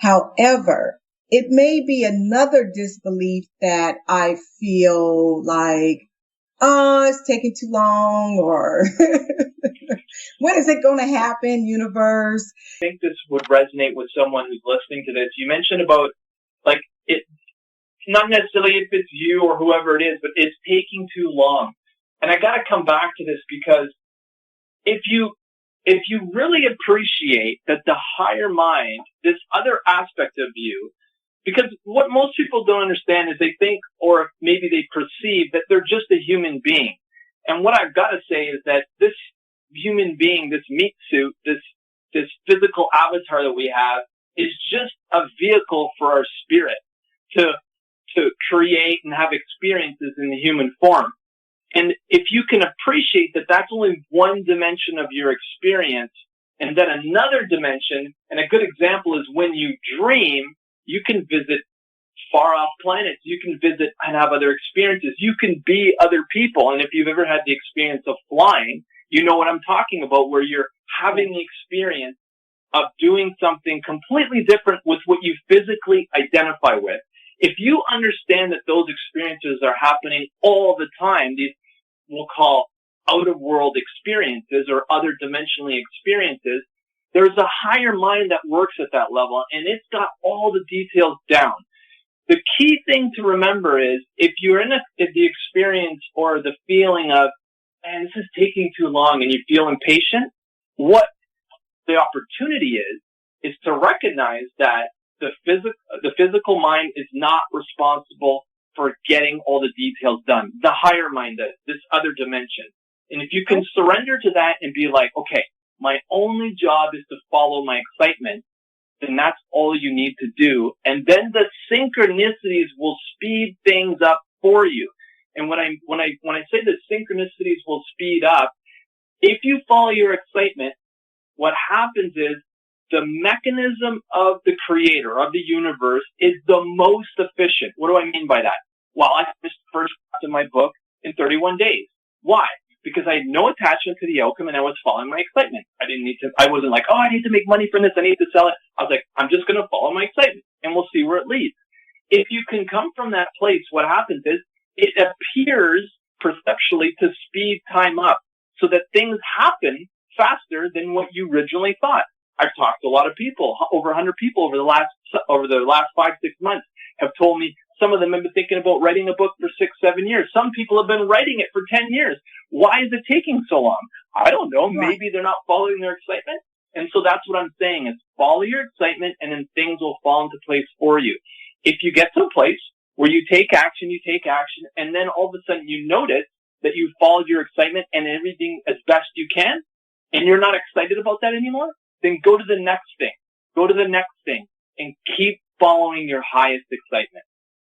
However, it may be another disbelief that I feel like, oh, it's taking too long, or when is it going to happen, universe? I think this would resonate with someone who's listening to this. You mentioned about, like, it, not necessarily if it's you or whoever it is, but it's taking too long. And I got to come back to this because if you really appreciate that the higher mind, this other aspect of you, because what most people don't understand is they think, or maybe they perceive, that they're just a human being. And what I've got to say is that this human being, this meat suit, this physical avatar that we have, is just a vehicle for our spirit to create and have experiences in the human form. And if you can appreciate that that's only one dimension of your experience, and then another dimension, and a good example is when you dream, you can visit far off planets, you can visit and have other experiences, you can be other people. And if you've ever had the experience of flying, you know what I'm talking about, where you're having the experience of doing something completely different with what you physically identify with. If you understand that those experiences are happening all the time, these we'll call out-of-world experiences or other dimensionally experiences, there's a higher mind that works at that level, and it's got all the details down. The key thing to remember is if you're in the experience or the feeling of, man, this is taking too long, and you feel impatient, what the opportunity is to recognize that the physical mind is not responsible for getting all the details done. The higher mind does, this other dimension. And if you can surrender to that and be like, okay, my only job is to follow my excitement, then that's all you need to do. And then the synchronicities will speed things up for you. And when I say that synchronicities will speed up, if you follow your excitement, what happens is the mechanism of the creator, of the universe, is the most efficient. What do I mean by that? Well, I finished the first draft of my book in 31 days. Why? Because I had no attachment to the outcome and I was following my excitement. I wasn't like, oh, I need to make money from this, I need to sell it. I was like, I'm just going to follow my excitement and we'll see where it leads. If you can come from that place, what happens is it appears perceptually to speed time up so that things happen faster than what you originally thought. I've talked to a lot of people, over 100 people over the last 5-6 months have told me some of them have been thinking about writing a book for 6-7 years. Some people have been writing it for 10 years. Why is it taking so long? I don't know. Maybe they're not following their excitement. And so that's what I'm saying is follow your excitement and then things will fall into place for you. If you get to a place where you take action, and then all of a sudden you notice that you followed your excitement and everything as best you can, and you're not excited about that anymore, then go to the next thing. Go to the next thing and keep following your highest excitement.